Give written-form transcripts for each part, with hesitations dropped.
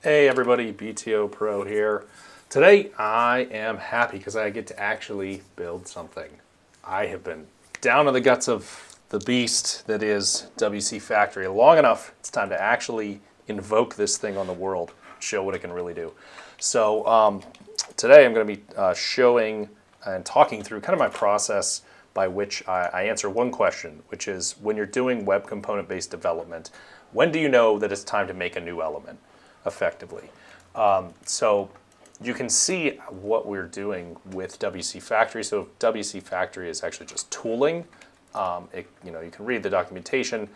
Hey everybody, BTO Pro here. Today I am happy because I get to actually build something. I have been down in the guts of the beast that is WCFactory long enough. It's time to actually invoke this thing on the world, show what it can really do. So today I'm going to be showing and talking through kind of my process by which I answer one question, which is when you're doing web component based development, when do you know that it's time to make a new element effectively? So you can see what we're doing with WCFactory. So WCFactory is actually just tooling. You can read the documentation.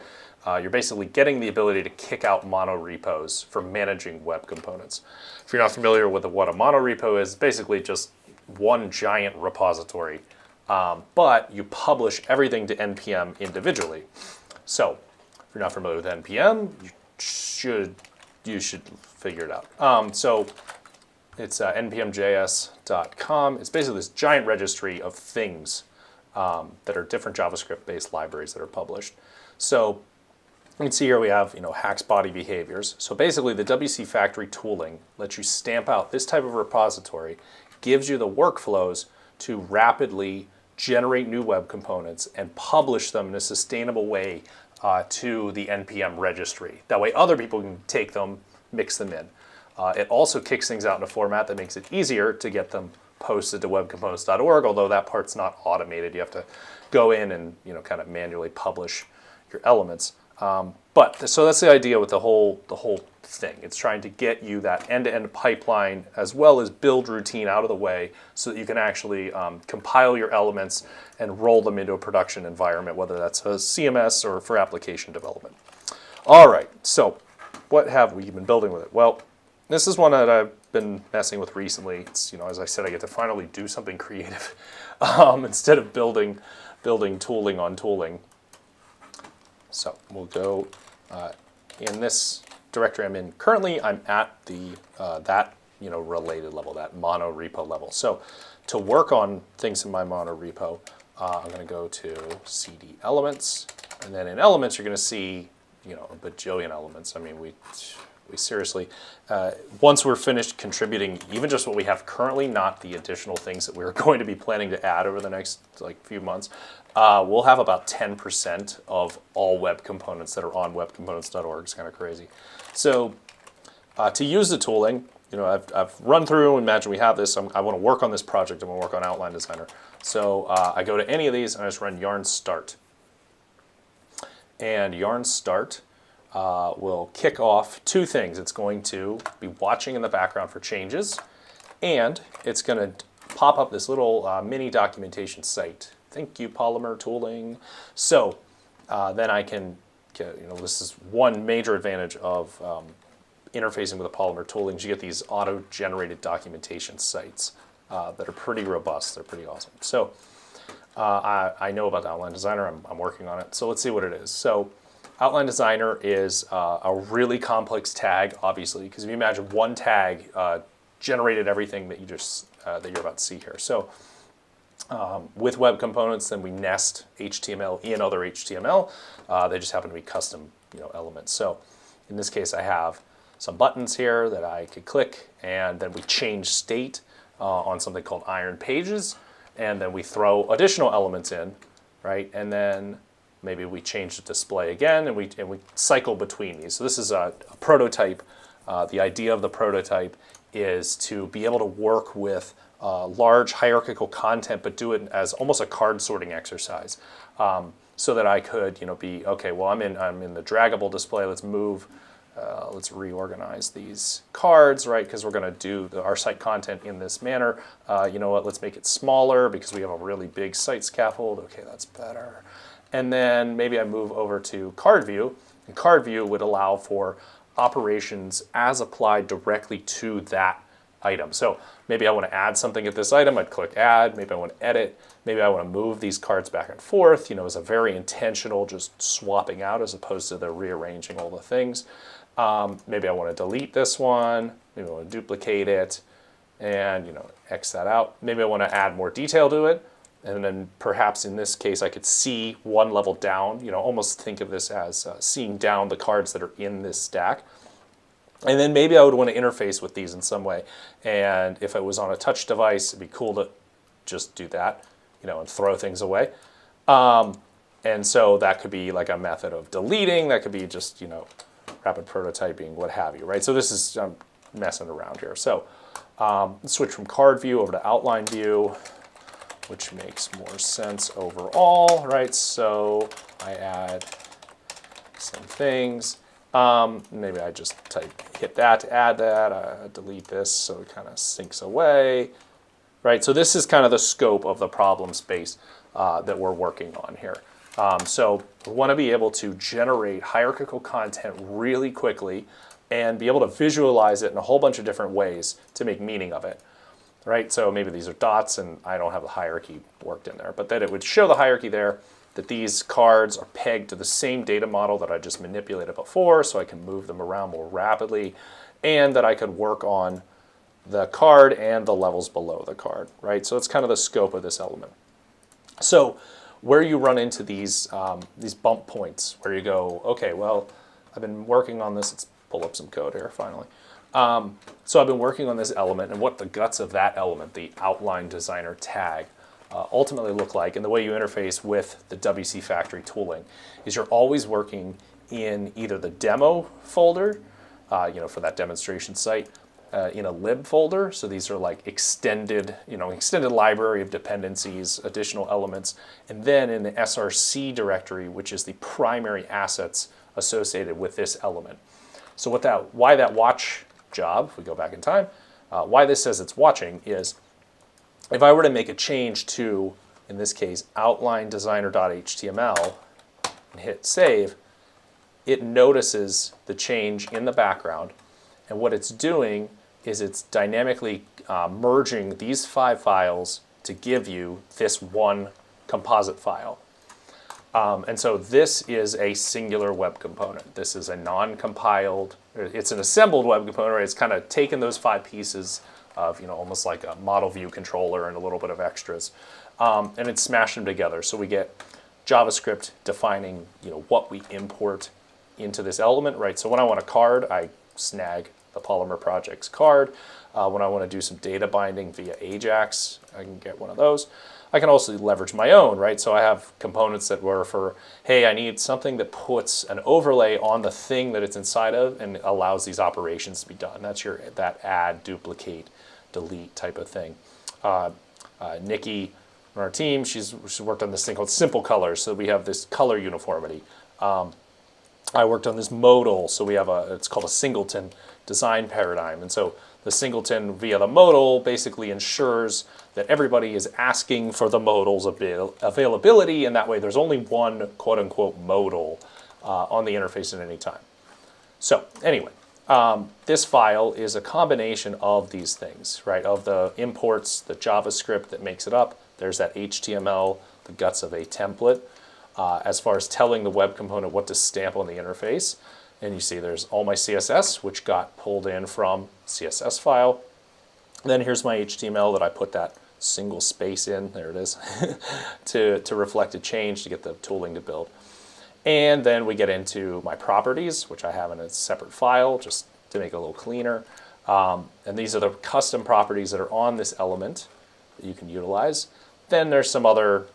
You're basically getting the ability to kick out monorepos for managing web components. If you're not familiar with what a monorepo is, basically just one giant repository, but you publish everything to NPM individually. So if you're not familiar with NPM, you should figure it out. So it's npmjs.com. It's basically this giant registry of things that are different JavaScript-based libraries that are published. So you can see here we have Hack's body behaviors. So basically the WCFactory tooling lets you stamp out this type of repository, gives you the workflows to rapidly generate new web components and publish them in a sustainable way to the NPM registry. That way other people can take them, mix them in. It also kicks things out in a format that makes it easier to get them posted to webcomponents.org, although that part's not automated. You have to go in and kind of manually publish your elements. So that's the idea with the whole thing. It's trying to get you that end-to-end pipeline as well as build routine out of the way so that you can actually compile your elements and roll them into a production environment, whether that's a CMS or for application development. All right, so what have we been building with it? Well, this is one that I've been messing with recently. It's, as I said, I get to finally do something creative instead of building tooling on tooling. So we'll go in this directory I'm in currently. I'm at the that related level, that mono repo level. So to work on things in my mono repo, I'm going to go to CD elements, and then in elements you're going to see a bajillion elements. I mean, we seriously, once we're finished contributing, even just what we have currently, not the additional things that we're going to be planning to add over the next few months, we'll have about 10% of all web components that are on webcomponents.org. It's kind of crazy. So to use the tooling, I've run through, imagine we have this, I want to work on this project, I want to work on OutlineDesigner. So I go to any of these and I just run yarn start. And yarn start will kick off two things. It's going to be watching in the background for changes, and it's going to pop up this little mini documentation site. Thank you, Polymer Tooling. So then I can, this is one major advantage of interfacing with the Polymer Tooling. You get these auto-generated documentation sites that are pretty robust. They're pretty awesome. So I know about the OutlineDesigner. I'm working on it. So let's see what it is. So OutlineDesigner is a really complex tag, obviously, because if you imagine one tag generated everything that that you're about to see here. So with web components, then we nest HTML in other HTML. They just happen to be custom elements. So in this case, I have some buttons here that I could click, and then we change state on something called Iron Pages, and then we throw additional elements in, right? And then maybe we change the display again, and we cycle between these. So this is a prototype. The idea of the prototype is to be able to work with large hierarchical content, but do it as almost a card sorting exercise, so that I could be okay. Well, I'm in the draggable display. Let's move. Let's reorganize these cards, right? Because we're going to do our site content in this manner. You know what? Let's make it smaller because we have a really big site scaffold. Okay, that's better. And then maybe I move over to card view, and card view would allow for operations as applied directly to that item. So maybe I want to add something at this item, I'd click add. Maybe I want to edit. Maybe I want to move these cards back and forth. It's a very intentional just swapping out as opposed to the rearranging all the things. Maybe I want to delete this one. Maybe I want to duplicate it and X that out. Maybe I want to add more detail to it. And then perhaps in this case, I could see one level down, almost think of this as seeing down the cards that are in this stack. And then maybe I would want to interface with these in some way. And if it was on a touch device, it'd be cool to just do that, and throw things away. And so that could be like a method of deleting. That could be just, rapid prototyping, what have you, right? So this is, I'm messing around here. So let's switch from card view over to outline view, which makes more sense overall, right? So I add some things. Maybe I just hit that to add that, delete this so it kind of sinks away, right? So this is kind of the scope of the problem space that we're working on here. So we want to be able to generate hierarchical content really quickly and be able to visualize it in a whole bunch of different ways to make meaning of it, right? So maybe these are dots and I don't have the hierarchy worked in there, but that it would show the hierarchy there, that these cards are pegged to the same data model that I just manipulated before, so I can move them around more rapidly, and that I could work on the card and the levels below the card, right? So it's kind of the scope of this element. So where you run into these bump points, where you go, okay, well, I've been working on this. Let's pull up some code here, finally. So I've been working on this element, and what the guts of that element, the OutlineDesigner tag, ultimately look like, and the way you interface with the WCFactory tooling is you're always working in either the demo folder, for that demonstration site, in a lib folder. So these are like extended library of dependencies, additional elements, and then in the SRC directory, which is the primary assets associated with this element. So why that watch job, if we go back in time, why this says it's watching is, if I were to make a change to, in this case, OutlineDesigner.html and hit save, it notices the change in the background. And what it's doing is it's dynamically merging these 5 files to give you this one composite file. And so this is a singular web component. This is a non-compiled, it's an assembled web component, right? It's kind of taken those 5 pieces of, almost like a model view controller and a little bit of extras, and it's smashed them together. So we get JavaScript defining, what we import into this element, right? So when I want a card, I snag the Polymer Projects card. When I want to do some data binding via Ajax, I can get one of those. I can also leverage my own, right? So I have components that were for, hey, I need something that puts an overlay on the thing that it's inside of and allows these operations to be done. That's that add, duplicate, delete type of thing. Nikki on our team, she's worked on this thing called simple colors, so we have this color uniformity. I worked on this modal, so we have it's called a singleton design paradigm, and so the singleton via the modal basically ensures that everybody is asking for the modal's availability, and that way there's only one quote-unquote modal on the interface at any time. So anyway, this file is a combination of these things, right? Of the imports, the JavaScript that makes it up. There's that HTML, the guts of a template, as far as telling the web component what to stamp on the interface. And you see there's all my CSS, which got pulled in from CSS file. Then here's my HTML that I put that single space in, there it is, to reflect a change to get the tooling to build. And then we get into my properties, which I have in a separate file just to make it a little cleaner. And these are the custom properties that are on this element that you can utilize. Then there's some other,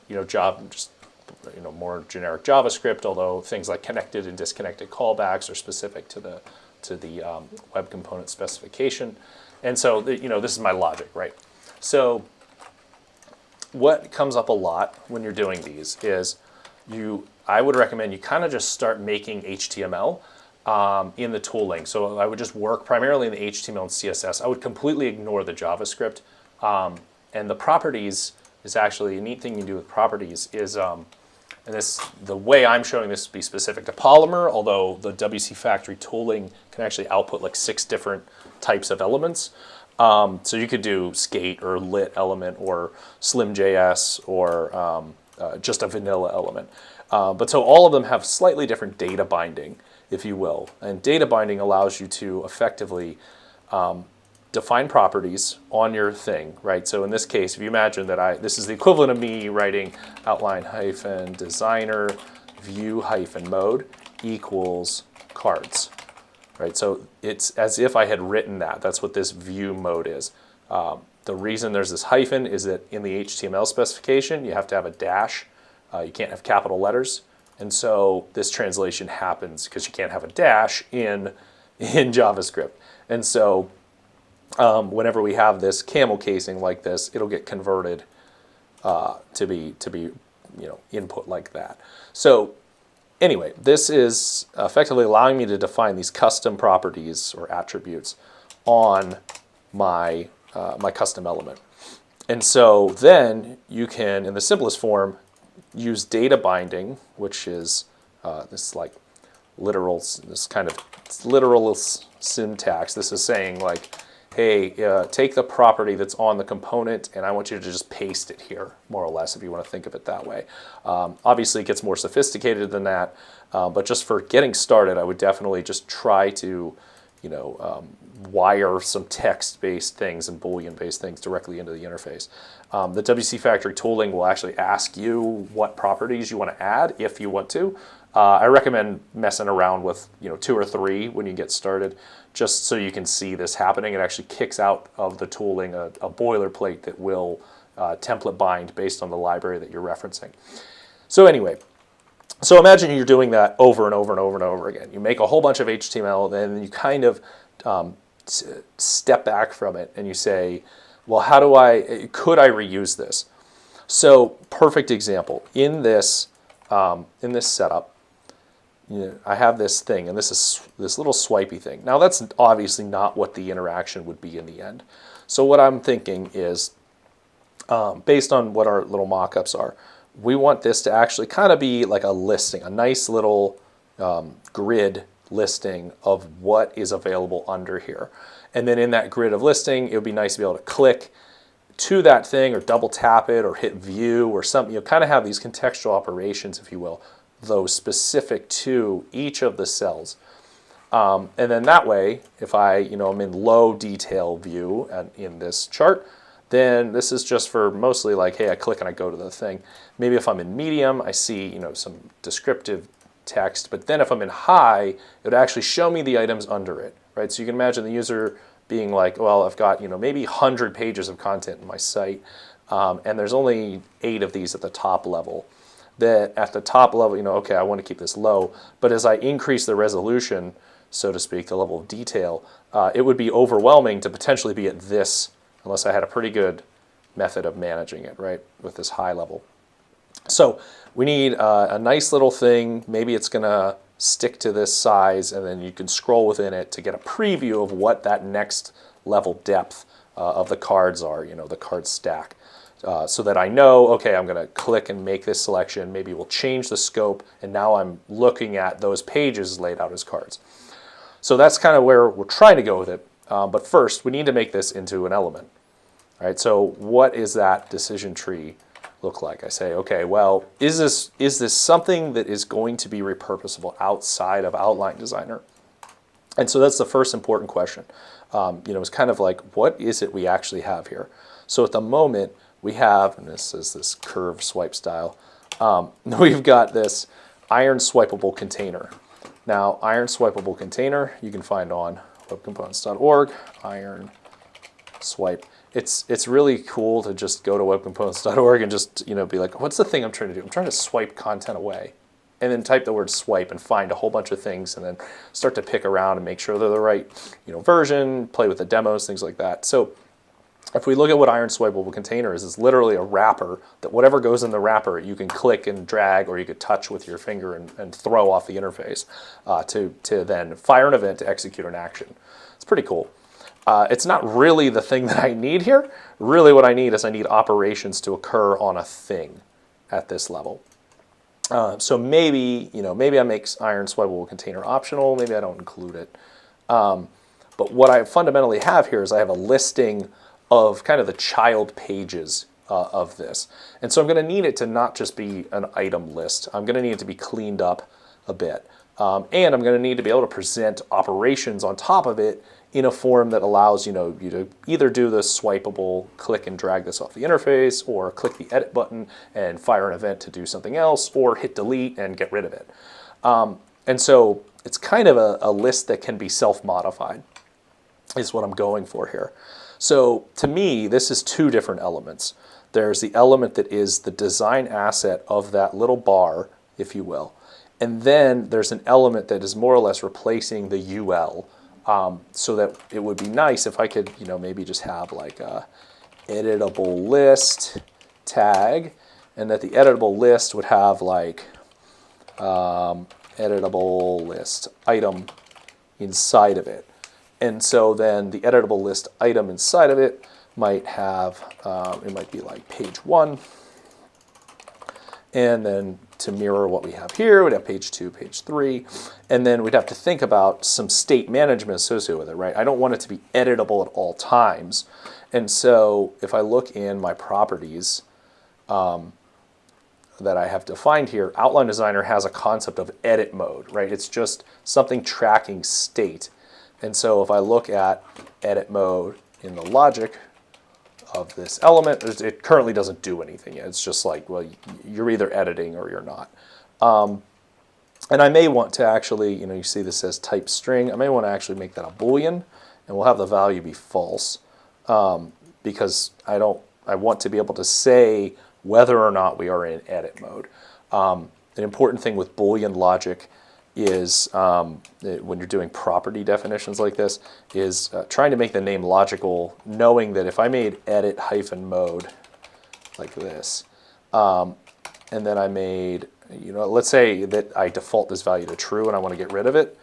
more generic JavaScript, although things like connected and disconnected callbacks are specific to the web component specification. And so, this is my logic, right? So what comes up a lot when you're doing these is I would recommend you kind of just start making HTML in the tooling. So I would just work primarily in the HTML and CSS. I would completely ignore the JavaScript. And the properties is actually a neat thing you do with properties is, the way I'm showing this to be specific to Polymer, although the WCFactory tooling can actually output like 6 different types of elements. So you could do skate or lit element or slim.js or just a vanilla element. But so all of them have slightly different data binding, if you will. And data binding allows you to effectively define properties on your thing, right? So in this case, if you imagine that this is the equivalent of me writing outline-designer view-mode equals cards, right? So it's as if I had written that. That's what this view mode is. The reason there's this hyphen is that in the HTML specification, you have to have a dash. You can't have capital letters. And so this translation happens because you can't have a dash in JavaScript. And so whenever we have this camel casing like this, it'll get converted to be input like that. So anyway, this is effectively allowing me to define these custom properties or attributes on my my custom element. And so then you can, in the simplest form, use data binding, which is this like literal, this kind of literal syntax. This is saying like, hey, take the property that's on the component and I want you to just paste it here, more or less, if you want to think of it that way. Obviously, it gets more sophisticated than that, but just for getting started, I would definitely just try to, wire some text-based things and Boolean-based things directly into the interface. The WCFactory tooling will actually ask you what properties you want to add if you want to. I recommend messing around with 2 or 3 when you get started, just so you can see this happening. It actually kicks out of the tooling a boilerplate that will template bind based on the library that you're referencing. So anyway, so imagine you're doing that over and over and over and over again. You make a whole bunch of HTML, then you kind of step back from it and you say, well, could I reuse this? So perfect example, in this setup, I have this thing, and this is this little swipey thing. Now that's obviously not what the interaction would be in the end. So what I'm thinking is, based on what our little mock-ups are, we want this to actually kind of be like a listing, a nice little grid listing of what is available under here. And then in that grid of listing, it would be nice to be able to click to that thing or double tap it or hit view or something. Kind of have these contextual operations, if you will, though specific to each of the cells. And then that way, if I'm in low detail view in this chart, then this is just for mostly like, hey, I click and I go to the thing. Maybe if I'm in medium, I see some descriptive text, but then if I'm in high, it would actually show me the items under it, right? So you can imagine the user being like, well, I've got maybe 100 pages of content in my site, and there's only 8 of these at the top level. That at the top level, okay, I want to keep this low, but as I increase the resolution, so to speak, the level of detail, it would be overwhelming to potentially be at this, unless I had a pretty good method of managing it, right, with this high level. So we need a nice little thing. Maybe it's going to stick to this size, and then you can scroll within it to get a preview of what that next level depth of the cards are, the card stack. So that I know, okay, I'm going to click and make this selection. Maybe we'll change the scope, and now I'm looking at those pages laid out as cards. So that's kind of where we're trying to go with it. But first, we need to make this into an element. All right, so what is that decision tree look like? I say, okay, well, is this something that is going to be repurposable outside of OutlineDesigner? And so that's the first important question. It's kind of like, what is it we actually have here? So at the moment, we have, and this is this curve swipe style, we've got this IronSwipeable container. Now, IronSwipeable container you can find on webcomponents.org, IronSwipe. It's really cool to just go to webcomponents.org and just be like, what's the thing I'm trying to do? I'm trying to swipe content away. And then type the word swipe and find a whole bunch of things and then start to pick around and make sure they're the right version, play with the demos, things like that. So if we look at what IronSwipeable container is, it's literally a wrapper that whatever goes in the wrapper, you can click and drag or you could touch with your finger and throw off the interface to then fire an event to execute an action. It's pretty cool. It's not really the thing that I need here. Really what I need is I need operations to occur on a thing at this level. So maybe I make IronSwipeable container optional, maybe I don't include it. But what I fundamentally have here is I have a listing of kind of the child pages of this. And so I'm going to need it to not just be an item list. I'm going to need it to be cleaned up a bit. And I'm going to need to be able to present operations on top of it in a form that allows you to either do the swipeable click and drag this off the interface, or click the edit button and fire an event to do something else, or hit delete and get rid of it. And so it's kind of a list that can be self-modified, is what I'm going for here. So to me, this is two different elements. There's the element that is the design asset of that little bar, if you will. And then there's an element that is more or less replacing the UL, so that it would be nice if I could, maybe just have like a editable list tag, and that the editable list would have like editable list item inside of it. And so then the editable list item inside of it might have, it might be like page 1. And then to mirror what we have here, we'd have page 2, page 3. And then we'd have to think about some state management associated with it, right? I don't want it to be editable at all times. And so if I look in my properties that I have defined here, OutlineDesigner has a concept of edit mode, right? It's just something tracking state. And so if I look at edit mode in the logic of this element, it currently doesn't do anything yet. It's just like, well, you're either editing or you're not. And I may want to actually, you see this says type string. I may want to actually make that a Boolean, and we'll have the value be false, because I want to be able to say whether or not we are in edit mode. An important thing with Boolean logic is, when you're doing property definitions like this, is trying to make the name logical, knowing that if I made edit -mode like this, and then I made, let's say that I default this value to true and I want to get rid of it,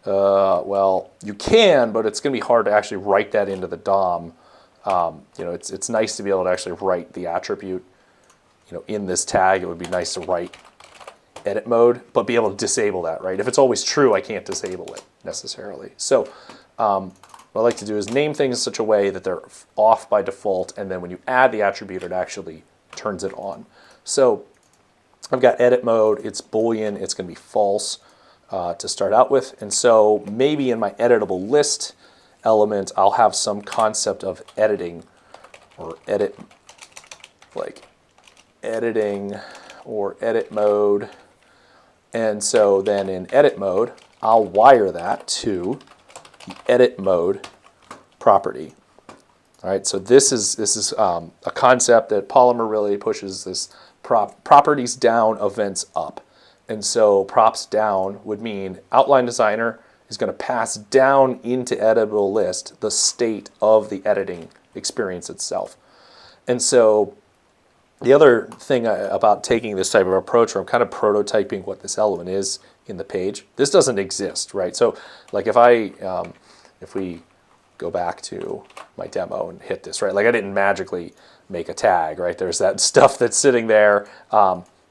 well, you can, but it's going to be hard to actually write that into the DOM. It's nice to be able to actually write the attribute, in this tag. It would be nice to write edit mode, but be able to disable that, right? If it's always true, I can't disable it necessarily. So what I like to do is name things in such a way that they're off by default, and then when you add the attribute, it actually turns it on. So I've got edit mode, it's Boolean, it's going to be false to start out with. And so maybe in my editable list element, I'll have some concept of editing, or edit, like editing or edit mode. And so then in edit mode, I'll wire that to the edit mode property. All right, so this is a concept that Polymer really pushes, this properties down, events up. And so props down would mean OutlineDesigner is going to pass down into editable list the state of the editing experience itself. And so the other thing about taking this type of approach, where I'm kind of prototyping what this element is in the page, this doesn't exist, right? So like if we go back to my demo and hit this, right? Like I didn't magically make a tag, right? There's that stuff that's sitting there.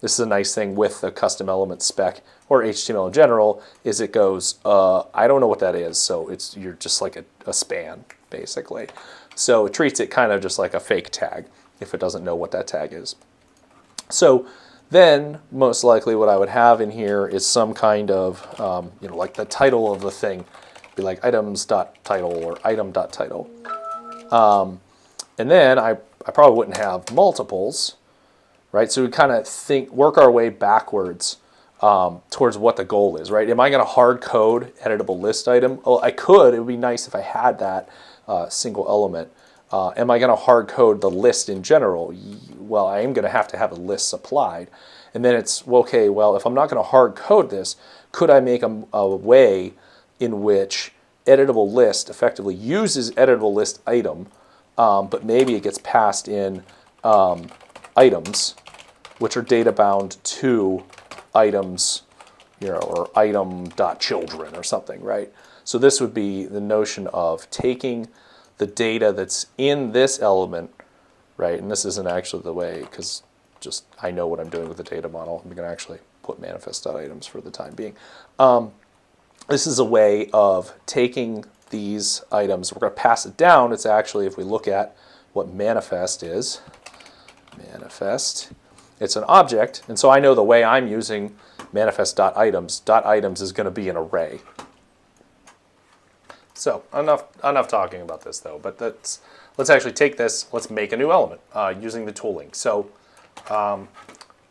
This is a nice thing with the custom element spec or HTML in general, is it goes, I don't know what that is, so you're just like a span, basically. So it treats it kind of just like a fake tag if it doesn't know what that tag is. So then most likely what I would have in here is some kind of, like the title of the thing, be like items.title or item.title. And then I probably wouldn't have multiples, right? So we kind of work our way backwards towards what the goal is, right? Am I going to hard code editable list item? Well, I could. It would be nice if I had that single element. Am I going to hard code the list in general? Well, I am going to have a list supplied. And then it's, well, okay, well, if I'm not going to hard code this, could I make a way in which editable list effectively uses editable list item, but maybe it gets passed in items, which are data bound to items, or item.children or something, right? So this would be the notion of taking the data that's in this element, right? And this isn't actually the way, because just I know what I'm doing with the data model. I'm going to actually put manifest.items for the time being. This is a way of taking these items. We're going to pass it down. It's actually, if we look at what manifest is, manifest, it's an object. And so I know the way I'm using manifest.items, .items is going to be an array. So enough talking about this though, but let's actually take this, let's make a new element using the tooling. So what I'm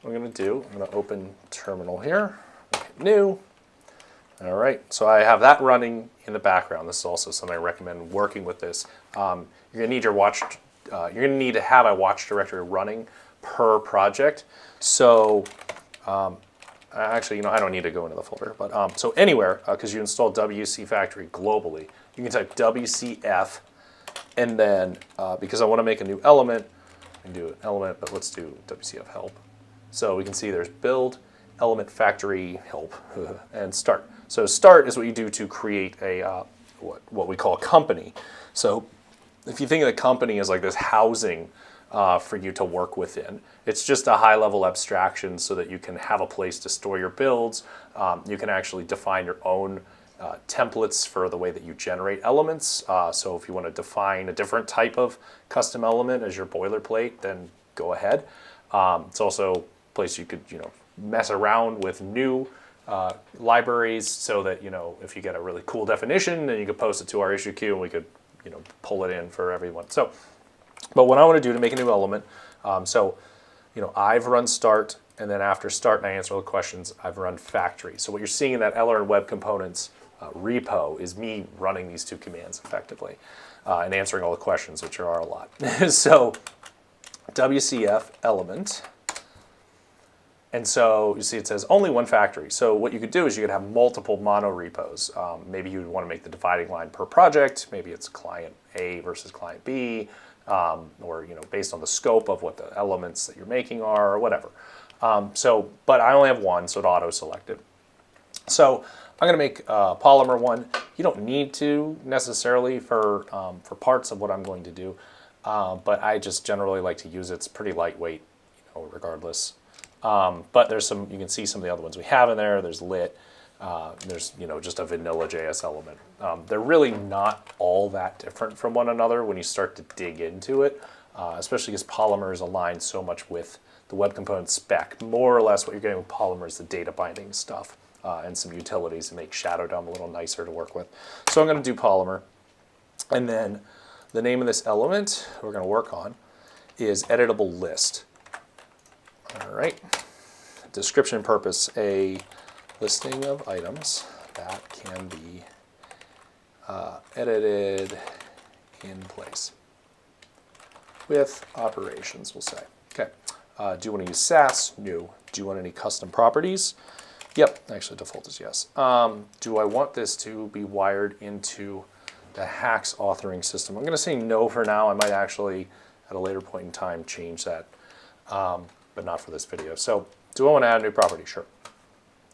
going to do, I'm going to open terminal here, make it new. All right, so I have that running in the background. This is also something I recommend working with this. You're gonna need your you're gonna need to have a watch directory running per project. So actually, I don't need to go into the folder, but so anywhere, because you install WCFactory globally, you can type WCF, and then because I want to make a new element, I can do an element, but let's do WCF help. So we can see there's build, element factory help, and start. So start is what you do to create a what we call a company. So if you think of the company as like this housing for you to work within, it's just a high-level abstraction so that you can have a place to store your builds. You can actually define your own templates for the way that you generate elements. So if you want to define a different type of custom element as your boilerplate, then go ahead. It's also a place you could mess around with new libraries so that if you get a really cool definition, then you could post it to our issue queue and we could pull it in for everyone. So, but what I want to do to make a new element, I've run start, and then after start and I answer all the questions, I've run factory. So what you're seeing in that LR and web components repo is me running these two commands effectively and answering all the questions, which are a lot. So WCF element. And so you see it says only one factory. So what you could do is you could have multiple mono repos. Maybe you would want to make the dividing line per project. Maybe it's client A versus client B, or based on the scope of what the elements that you're making are, or whatever. But I only have one, so it auto-selected. So I'm going to make a Polymer one. You don't need to necessarily for parts of what I'm going to do, but I just generally like to use it. It's pretty lightweight, regardless. But there's you can see some of the other ones we have in there. There's lit. There's just a vanilla JS element. They're really not all that different from one another when you start to dig into it, especially because Polymer is aligned so much with the web component spec. More or less what you're getting with Polymer is the data binding stuff and some utilities to make Shadow DOM a little nicer to work with. So I'm going to do Polymer. And then the name of this element we're going to work on is editable list. All right. Description purpose, a listing of items that can be edited in place with operations, we'll say. Okay. Do you want to use Sass? No. Do you want any custom properties? Yep. Actually, default is yes. Do I want this to be wired into the Hacks authoring system? I'm going to say no for now. I might actually, at a later point in time, change that. But not for this video. So do I want to add a new property? Sure.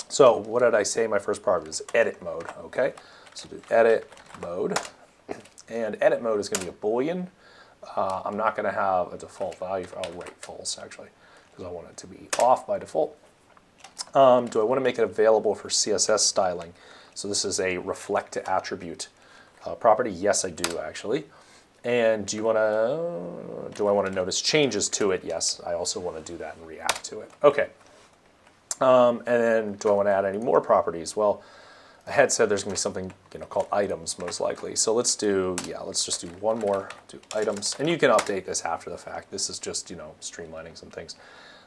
So what did I say my first property is? Edit mode, okay? So do edit mode. And edit mode is going to be a Boolean. I'm not going to have a default value. I'll write false, actually, because I want it to be off by default. Do I want to make it available for CSS styling? So this is a reflect to attribute property. Yes, I do, actually. And do I want to notice changes to it? Yes, I also want to do that and react to it. Okay. And then do I want to add any more properties? Well, I had said there's going to be something called items most likely. So let's just do one more, do items. And you can update this after the fact. This is just, streamlining some things.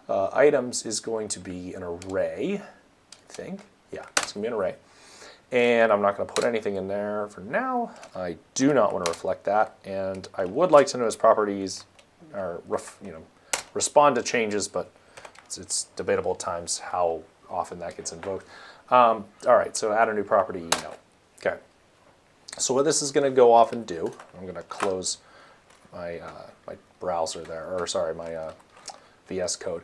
Items is going to be an array, I think. Yeah, it's going to be an array. And I'm not going to put anything in there for now. I do not want to reflect that. And I would like to know its properties or respond to changes, but it's debatable at times how often that gets invoked. All right, so add a new property, no. Okay. So what this is going to go off and do, I'm going to close my my browser there, or sorry, my VS Code.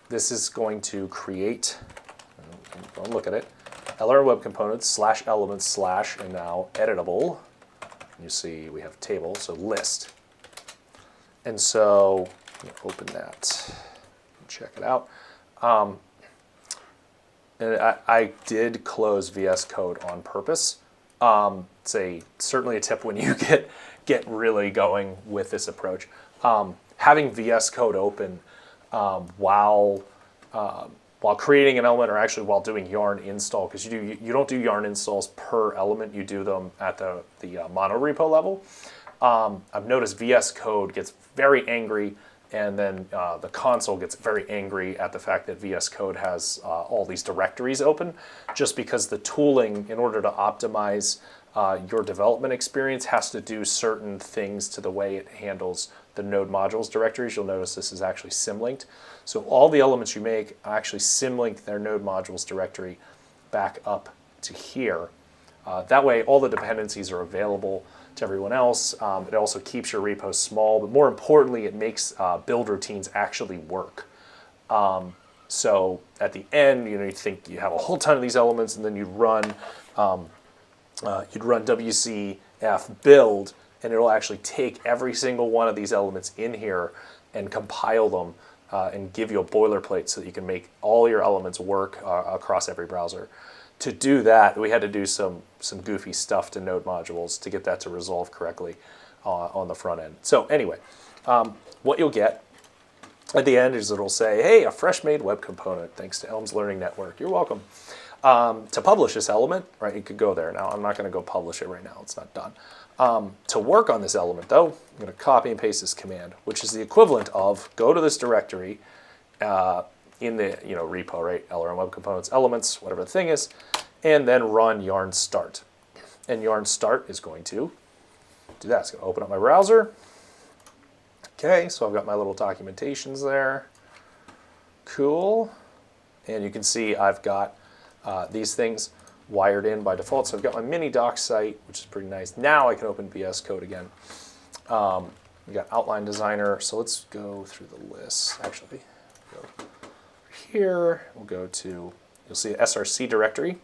This is going to create, don't look at it, LR web components / elements / and now editable. You see we have table, so list. And so open that, check it out. And I did close VS Code on purpose. It's certainly a tip when you get really going with this approach. Having VS Code open while creating an element, or actually while doing yarn install, because you don't do yarn installs per element, you do them at the mono repo level. I've noticed VS Code gets very angry and then the console gets very angry at the fact that VS Code has all these directories open, just because the tooling, in order to optimize your development experience, has to do certain things to the way it handles the node modules directories. You'll notice this is actually symlinked. So all the elements you make actually symlink their node modules directory back up to here. That way all the dependencies are available to everyone else. It also keeps your repo small, but more importantly, it makes build routines actually work. So at the end, you think you have a whole ton of these elements, and then you'd run WCF build, and it'll actually take every single one of these elements in here and compile them and give you a boilerplate so that you can make all your elements work across every browser. To do that, we had to do some goofy stuff to node modules to get that to resolve correctly on the front end. So anyway, what you'll get at the end is it'll say, hey, a fresh made web component, thanks to Elm's Learning Network. You're welcome. To publish this element, right, you could go there. Now, I'm not going to go publish it right now. It's not done. To work on this element, though, I'm going to copy and paste this command, which is the equivalent of go to this directory in the repo, right, LRM Web Components elements, whatever the thing is, and then run yarn start. And yarn start is going to do that. It's going to open up my browser. Okay, so I've got my little documentations there. Cool. And you can see I've got these things wired in by default. So I've got my mini doc site, which is pretty nice. Now I can open VS Code again. We got OutlineDesigner. So let's go through the list. Actually, go here. We'll go to, you'll see a SRC directory.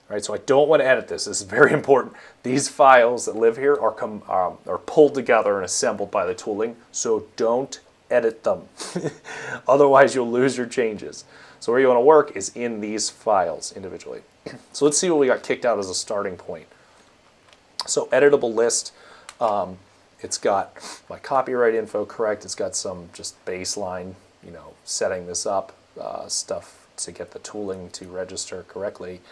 All right, so I don't want to edit this. This is very important. These files that live here are pulled together and assembled by the tooling. So don't edit them. Otherwise, you'll lose your changes. So where you want to work is in these files individually. So let's see what we got kicked out as a starting point. So editable list, it's got my copyright info correct. It's got some just baseline, setting this up, stuff to get the tooling to register correctly.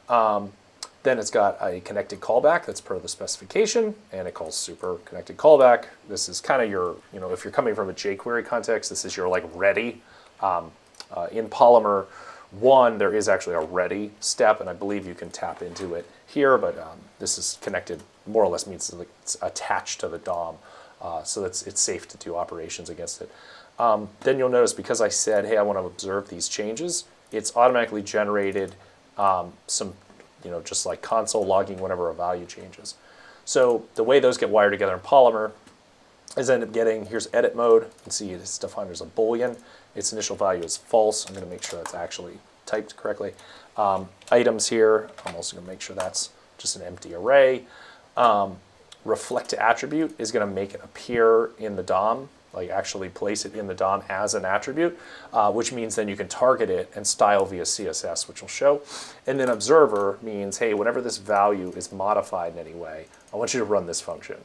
Then it's got a connected callback that's per the specification, and it calls super connected callback. This is kind of your, if you're coming from a jQuery context, this is your like ready. In Polymer 1, there is actually a ready step, and I believe you can tap into it here, but this is connected, more or less means it's attached to the DOM, so it's safe to do operations against it. Then you'll notice because I said, hey, I want to observe these changes, it's automatically generated some, just like console logging whenever a value changes. So the way those get wired together in Polymer is I end up getting, here's edit mode. You can see it's defined as a boolean. Its initial value is false. I'm going to make sure that's actually typed correctly. Items here, I'm also going to make sure that's just an empty array. Reflect to attribute is going to make it appear in the DOM, like actually place it in the DOM as an attribute, which means then you can target it and style via CSS, which will show. And then observer means, hey, whenever this value is modified in any way, I want you to run this function.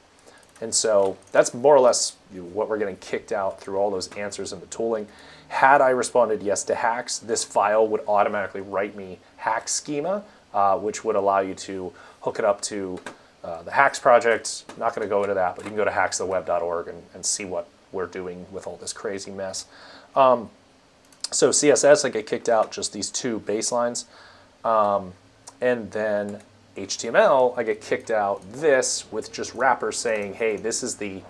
And so that's more or less what we're getting kicked out through all those answers in the tooling. Had I responded yes to hacks, this file would automatically write me hack schema, which would allow you to hook it up to the hacks project. I'm not going to go into that, but you can go to hackstheweb.org and see what we're doing with all this crazy mess. So CSS, I get kicked out just these two baselines. And then HTML, I get kicked out this with just wrappers saying, hey, this is the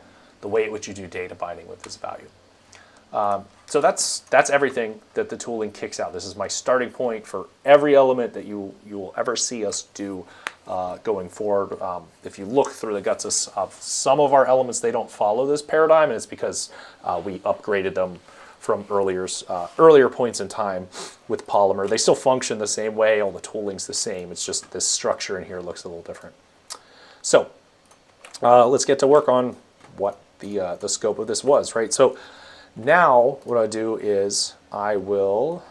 way in which you do data binding with this value. So that's everything that the tooling kicks out. This is my starting point for every element that you will ever see us do going forward. If you look through the guts of some of our elements, they don't follow this paradigm, and it's because we upgraded them from earlier points in time with Polymer. They still function the same way, all the tooling's the same, it's just this structure in here looks a little different. So let's get to work on what the scope of this was, right? So now what I do is I will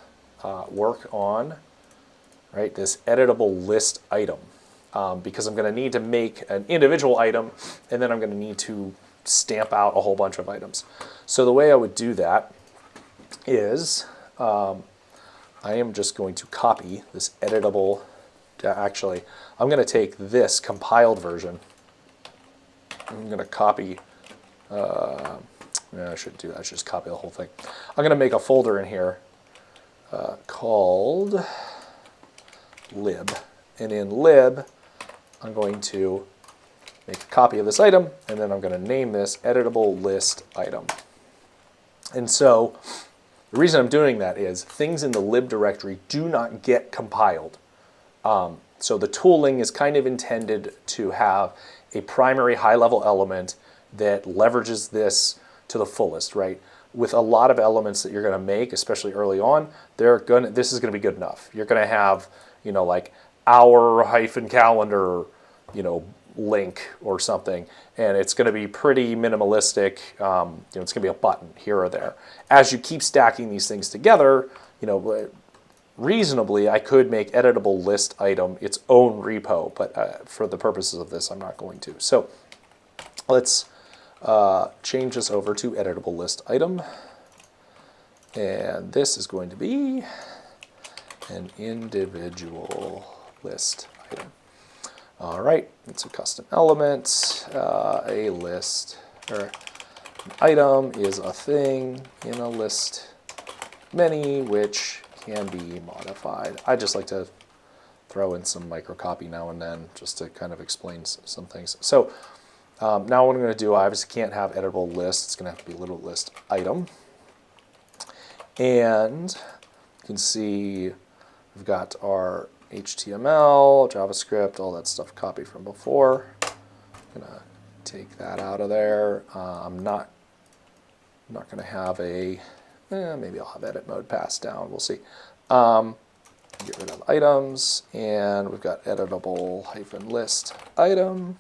work on, right, this editable list item because I'm going to need to make an individual item, and then I'm going to need to stamp out a whole bunch of items. So the way I would do that is I am just going to copy this editable, actually I'm going to take this compiled version, I'm going to copy, let No, I shouldn't do that. I should just copy the whole thing. I'm going to make a folder in here called lib. And in lib, I'm going to make a copy of this item, and then I'm going to name this editable list item. And so the reason I'm doing that is things in the lib directory do not get compiled. So the tooling is kind of intended to have a primary high-level element that leverages this to the fullest, right? With a lot of elements that you're going to make, especially early on, this is going to be good enough. You're going to have, like hour-calendar, link or something, and it's going to be pretty minimalistic. It's going to be a button here or there. As you keep stacking these things together, reasonably, I could make editable list item its own repo, but for the purposes of this, I'm not going to. So let's change this over to editable list item, and this is going to be an individual list item. All right, it's a custom element. A list or an item is a thing in a list many which can be modified. I just like to throw in some microcopy now and then just to kind of explain some things. So now what I'm going to do, I obviously can't have editable list. It's going to have to be a little list item. And you can see we've got our HTML, JavaScript, all that stuff copied from before. I'm going to take that out of there. I'm not going to have a, maybe I'll have edit mode passed down. We'll see. Get rid of items, and we've got editable -list item.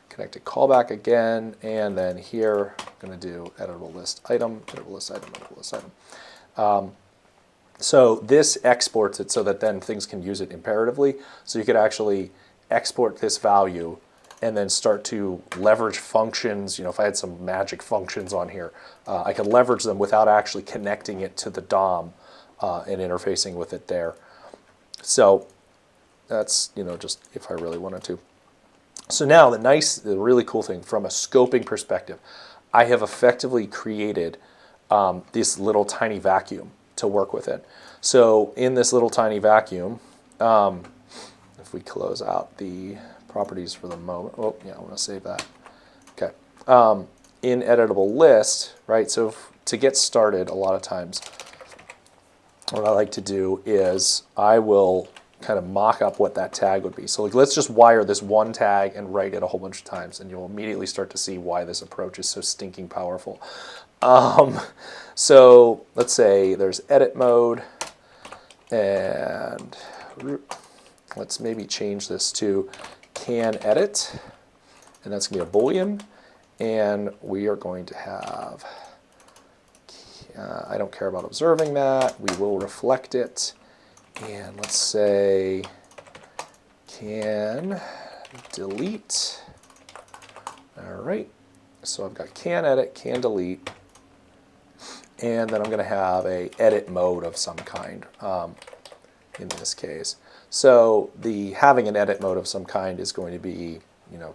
Connected callback again, and then here I'm going to do editable list item, editable list item, editable list item. So this exports it so that then things can use it imperatively. So you could actually export this value and then start to leverage functions. If I had some magic functions on here, I could leverage them without actually connecting it to the DOM and interfacing with it there. So that's, just if I really wanted to. So now the really cool thing from a scoping perspective, I have effectively created this little tiny vacuum to work with it. So in this little tiny vacuum, if we close out the properties for the moment, I want to save that. Okay. In editable list, right? So to get started, a lot of times, what I like to do is I will kind of mock up what that tag would be. So let's just wire this one tag and write it a whole bunch of times, and you'll immediately start to see why this approach is so stinking powerful. So let's say there's edit mode, and let's maybe change this to canedit, and that's going to be a boolean, and we are going to have, I don't care about observing that, we will reflect it, and let's say can delete. All right, so I've got can edit, can delete, and then I'm going to have a edit mode of some kind in this case. So having an edit mode of some kind is going to be,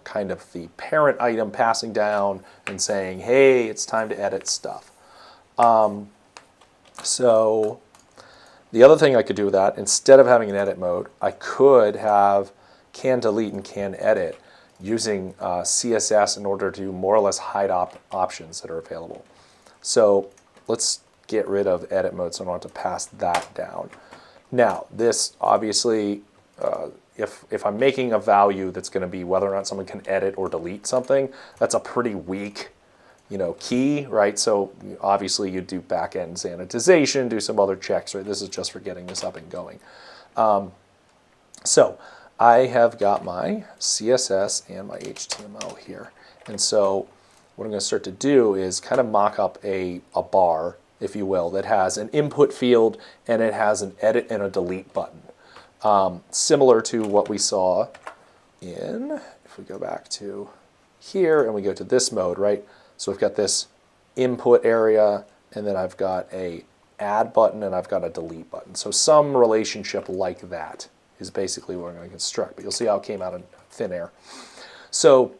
kind of the parent item passing down and saying, hey, it's time to edit stuff. So the other thing I could do with that, instead of having an edit mode, I could have can delete and can edit using CSS in order to more or less hide options that are available. So let's get rid of edit mode so I don't have to pass that down. Now, this obviously, if I'm making a value that's going to be whether or not someone can edit or delete something, that's a pretty weak key, right? So obviously you do back-end sanitization, do some other checks, right? This is just for getting this up and going. So I have got my CSS and my HTML here. And so what I'm going to start to do is kind of mock up a bar, if you will, that has an input field and it has an edit and a delete button. Similar to what we saw if we go back to here and we go to this mode, right? So we've got this input area, and then I've got a add button, and I've got a delete button. So some relationship like that is basically what I'm going to construct. But you'll see how it came out of thin air. So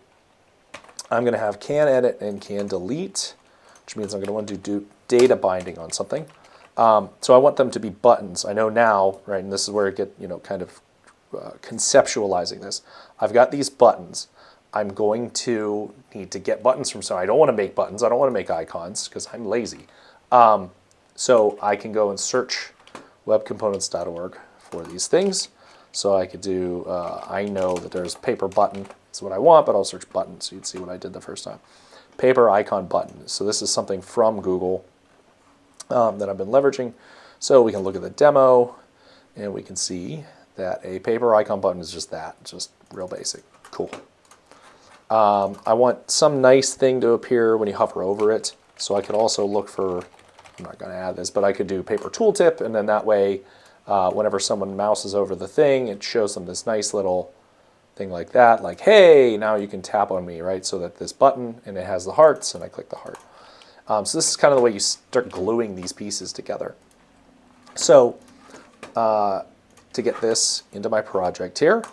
I'm going to have can edit and can delete. which means I'm going to want to do data binding on something. So I want them to be buttons. I know now, right, and this is where I get, kind of conceptualizing this. I've got these buttons. I'm going to need to get buttons from somewhere. I don't want to make buttons. I don't want to make icons because I'm lazy. So I can go and search webcomponents.org for these things. So I could do, I know that there's paper button. That's what I want, but I'll search button so you'd see what I did the first time. Paper icon button. So this is something from Google that I've been leveraging. So we can look at the demo and we can see that a paper icon button is just that, just real basic. Cool. I want some nice thing to appear when you hover over it. So I could also look for, I'm not going to add this, but I could do paper tooltip, and then that way, whenever someone mouses over the thing, it shows them this nice little thing like that, like, hey, now you can tap on me, right? So that this button, and it has the hearts, and I click the heart. So this is kind of the way you start gluing these pieces together. So to get this into my project here,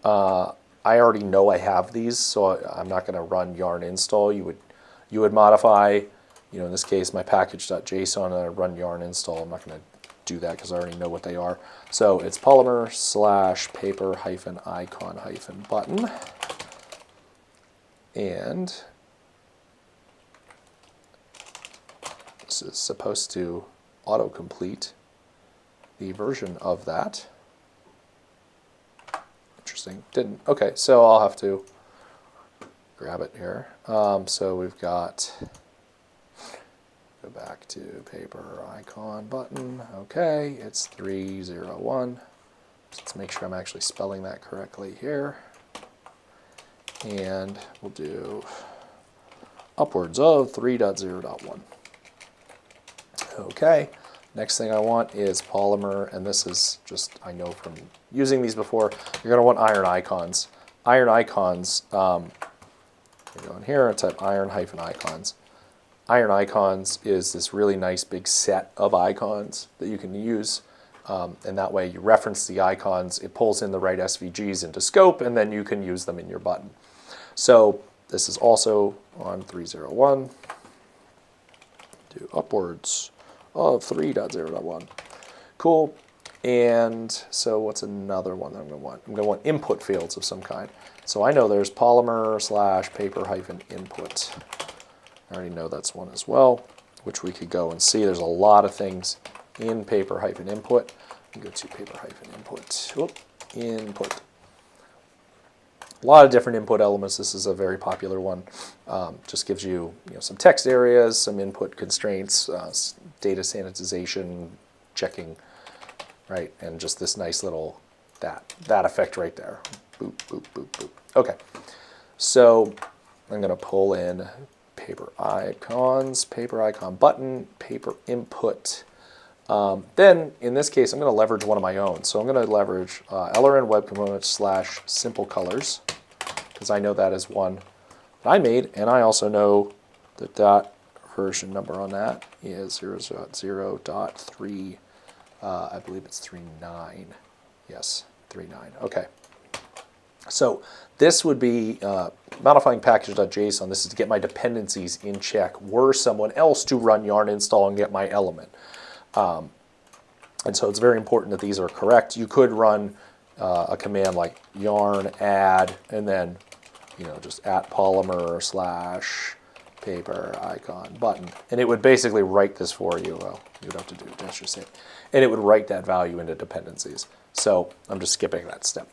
I already know I have these, so I'm not going to run yarn install. You would modify, in this case, my package.json, and I run yarn install. I'm not going to do that because I already know what they are. So it's polymer / paper icon button, and this is supposed to autocomplete the version of that. Interesting. Didn't. Okay, so I'll have to grab it here. So we've got, go back to paper icon button. Okay, it's 301. So let's make sure I'm actually spelling that correctly here. And we'll do upwards of 3.0.1. Okay. Next thing I want is polymer, and this is just, I know from using these before, you're going to want iron icons. Iron icons, you go in here and type iron-icons. Iron icons is this really nice big set of icons that you can use, and that way you reference the icons, it pulls in the right SVGs into scope, and then you can use them in your button. So this is also on 301. Do upwards of 3.0.1. Cool. And so what's another one that I'm going to want? I'm going to want input fields of some kind. So I know there's polymer / paper-input. I already know that's one as well, which we could go and see. There's a lot of things in paper-input. We go to paper-input. Whoop, input. A lot of different input elements. This is a very popular one. Just gives you, some text areas, some input constraints, data sanitization, checking, right? And just this nice little, that effect right there. Boop, boop, boop, boop. Okay. So I'm going to pull in paper icons, paper icon button, paper input. Then, in this case, I'm going to leverage one of my own. So I'm going to leverage LRN Web Components / Simple Colors, because I know that is one that I made, and I also know that that version number on that is 0.0.3. I believe it's 3.9. Yes, 3.9. Okay. So this would be modifying package.json. This is to get my dependencies in check. Were someone else to run yarn install and get my element. And so it's very important that these are correct. You could run a command like yarn add and then, just at polymer / paper icon button. And it would basically write this for you. Well, you'd have to do dash or save. And it would write that value into dependencies. So I'm just skipping that step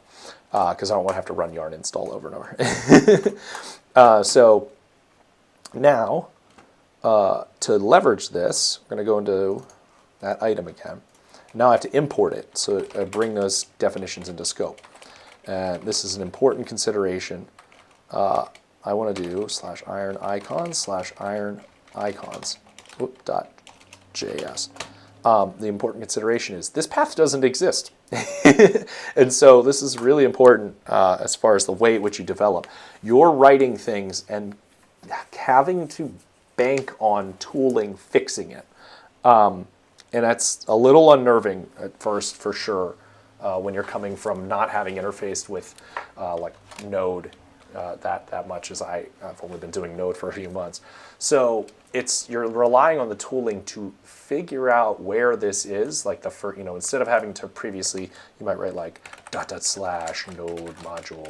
because I don't want to have to run yarn install over and over. So now to leverage this, we're going to go into that item again. Now I have to import it, so I bring those definitions into scope. And this is an important consideration. I want to do /iron icons /iron icons .js. The important consideration is this path doesn't exist. And so this is really important as far as the way in which you develop. You're writing things and having to bank on tooling fixing it. And that's a little unnerving at first, for sure, when you're coming from not having interfaced with like Node that much, as I've only been doing Node for a few months. So you're relying on the tooling to figure out where this is, like the first, instead of having to previously, you might write like /node module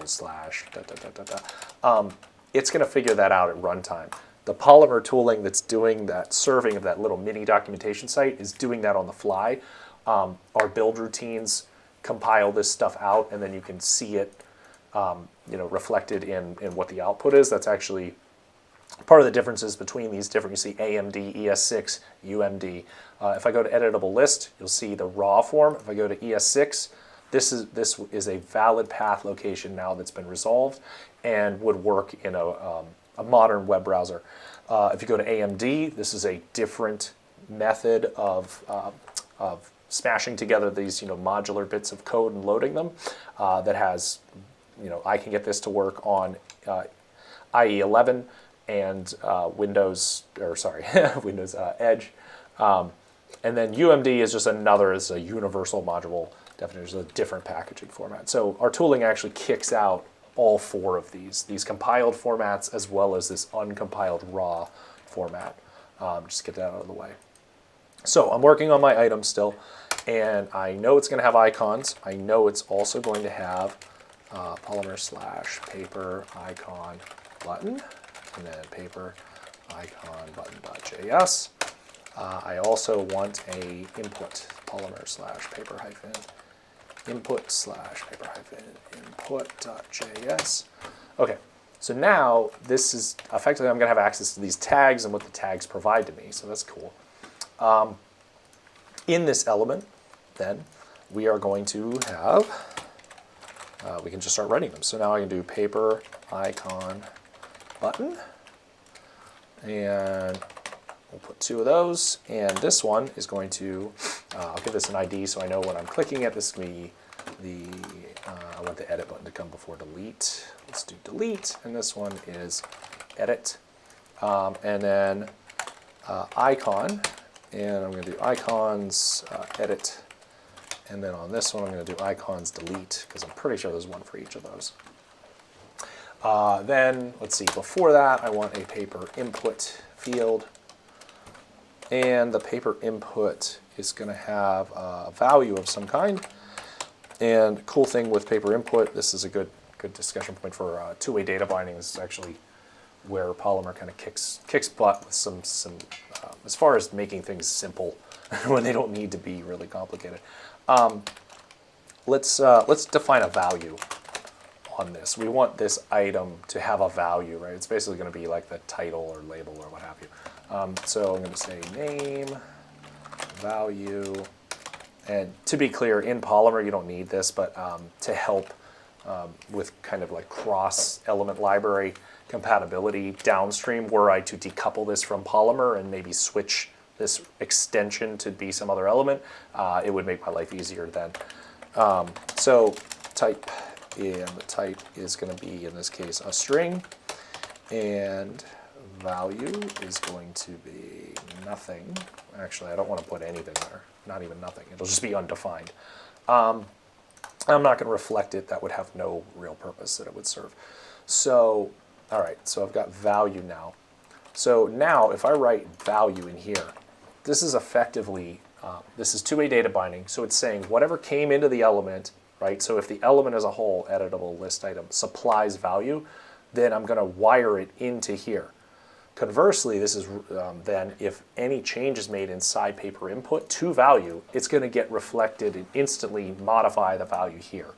/ it's going to figure that out at runtime. The Polymer tooling that's doing that serving of that little mini documentation site is doing that on the fly. Our build routines compile this stuff out, and then you can see it reflected in what the output is. That's actually part of the differences between these different, you see AMD, ES6, UMD. If I go to editable list, you'll see the raw form. If I go to ES6, this is a valid path location now that's been resolved and would work in a modern web browser. If you go to AMD, this is a different method of smashing together these modular bits of code and loading them. That has, I can get this to work on IE 11 and Windows Edge. And then UMD is just it's a universal module definition, a different packaging format. So our tooling actually kicks out all four of these compiled formats as well as this uncompiled raw format. Just get that out of the way. So I'm working on my item still, and I know it's going to have icons. I know it's also going to have Polymer / paper icon button, and then paper icon button.js. I also want a input Polymer / paper hyphen input / paper hyphen input.js. Okay, so now this is effectively, I'm going to have access to these tags and what the tags provide to me, so that's cool. In this element, then, we are going to have, we can just start writing them. So now I can do paper icon button, and we'll put 2 of those, and this one is going to, I'll give this an ID so I know when I'm clicking it. This is going to be I want the edit button to come before delete. Let's do delete, and this one is edit. And then icon, and I'm going to do icons edit, and then on this one I'm going to do icons delete, because I'm pretty sure there's one for each of those. Then, let's see, before that I want a paper input field, and the paper input is going to have a value of some kind. And cool thing with paper input, this is a good discussion point for two-way data binding. This is actually where Polymer kind of kicks butt with some as far as making things simple when they don't need to be really complicated. Let's define a value on this. We want this item to have a value, right? It's basically going to be like the title or label or what have you. So I'm going to say name, value, and to be clear, in Polymer you don't need this, but to help with kind of like cross-element library compatibility downstream, were I to decouple this from Polymer and maybe switch this extension to be some other element, it would make my life easier then. So type, and the type is going to be, in this case, a string, and value is going to be nothing. Actually, I don't want to put anything there, not even nothing. It'll just be undefined. I'm not going to reflect it. That would have no real purpose that it would serve. So, all right, so I've got value now. So now if I write value in here, this is effectively, this is two-way data binding, so it's saying whatever came into the element, right? So if the element as a whole, editable list item, supplies value, then I'm going to wire it into here. Conversely, this is then if any change is made inside paper input to value, it's going to get reflected and instantly modify the value here.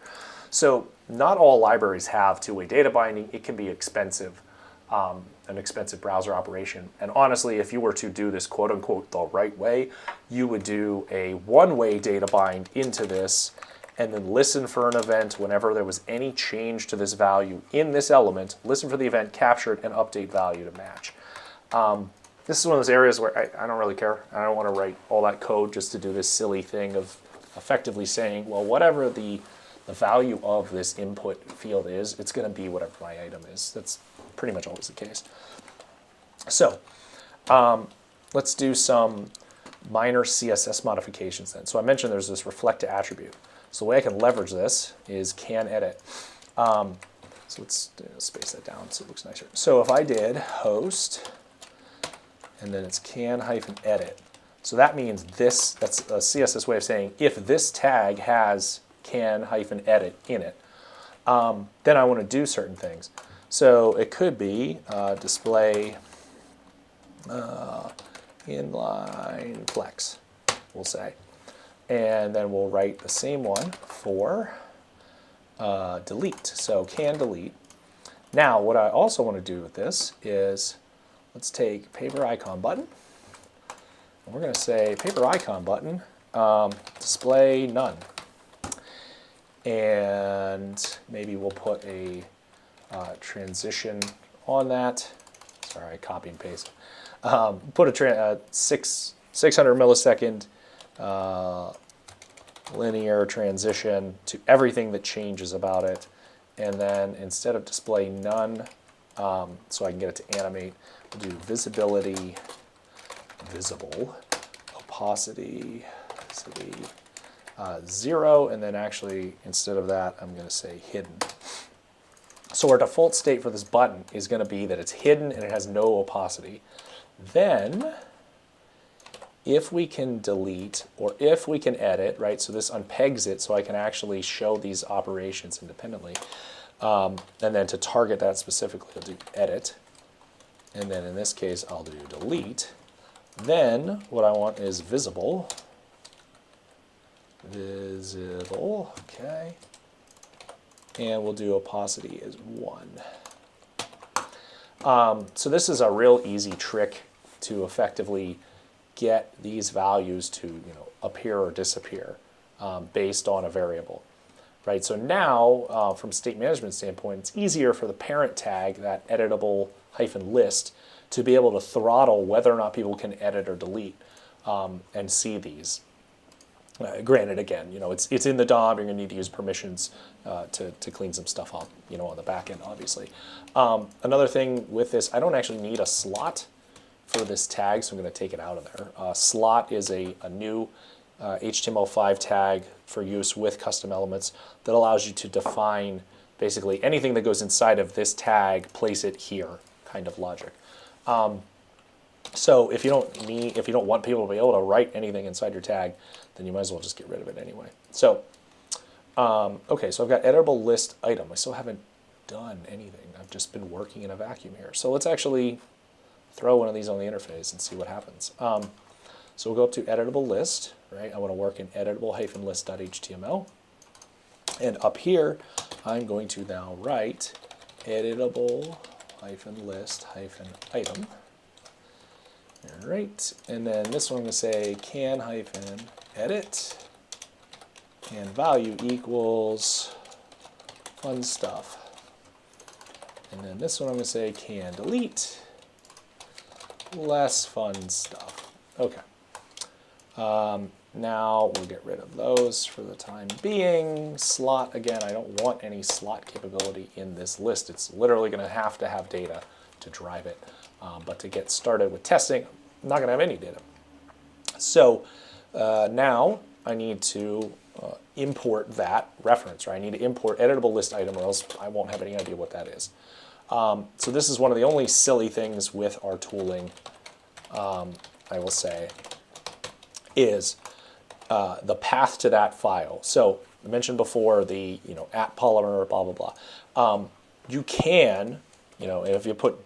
So not all libraries have two-way data binding. It can be expensive, an expensive browser operation. And honestly, if you were to do this quote unquote the right way, you would do a one-way data bind into this and then listen for an event whenever there was any change to this value in this element, listen for the event, capture it, and update value to match. This is one of those areas where I don't really care. I don't want to write all that code just to do this silly thing of effectively saying, well, whatever the value of this input field is, it's going to be whatever my item is. That's pretty much always the case. So let's do some minor CSS modifications then. So I mentioned there's this reflect to attribute. So the way I can leverage this is canedit. So let's space that down so it looks nicer. So if I did host, and then it's can-edit, so that means this, that's a CSS way of saying if this tag has can-edit in it, then I want to do certain things. So it could be display inline flex, we'll say. And then we'll write the same one for delete. So can delete. Now what I also want to do with this is let's take paper icon button. And we're going to say paper icon button display none. And maybe we'll put a transition on that. Sorry, I copy and paste. Put a 600 millisecond linear transition to everything that changes about it. And then instead of display none, so I can get it to animate, we'll do visibility, visible, opacity, 0, and then actually instead of that I'm going to say hidden. So our default state for this button is going to be that it's hidden and it has no opacity. Then if we can delete or if we can edit, right, so this unpegs it so I can actually show these operations independently. And then to target that specifically, I'll do edit. And then in this case, I'll do delete. Then what I want is visible. Visible, okay. And we'll do opacity as 1. So this is a real easy trick to effectively get these values to appear or disappear based on a variable, right? So now, from state management standpoint, it's easier for the parent tag, that editable -list, to be able to throttle whether or not people can edit or delete and see these. Granted, again, it's in the DOM. You're going to need to use permissions to clean some stuff up, on the back end, obviously. Another thing with this, I don't actually need a slot for this tag, so I'm going to take it out of there. Slot is a new HTML5 tag for use with custom elements that allows you to define basically anything that goes inside of this tag, place it here kind of logic. So if you don't want people to be able to write anything inside your tag, then you might as well just get rid of it anyway. So, okay, so I've got editable list item. I still haven't done anything. I've just been working in a vacuum here. So let's actually throw one of these on the interface and see what happens. So we'll go up to editable list, right? I want to work in editable-list.html. And up here, I'm going to now write editable-list-item. All right, and then this one I'm going to say can-edit, and value equals fun stuff. And then this one I'm going to say can delete, less fun stuff. Okay. Now we'll get rid of those for the time being. Slot, again, I don't want any slot capability in this list. It's literally going to have data to drive it. But to get started with testing, I'm not going to have any data. So now I need to import that reference, right? I need to import editable list item or else I won't have any idea what that is. So this is one of the only silly things with our tooling, I will say, is the path to that file. So I mentioned before the at polymer, blah, blah, blah. You can, if you put ...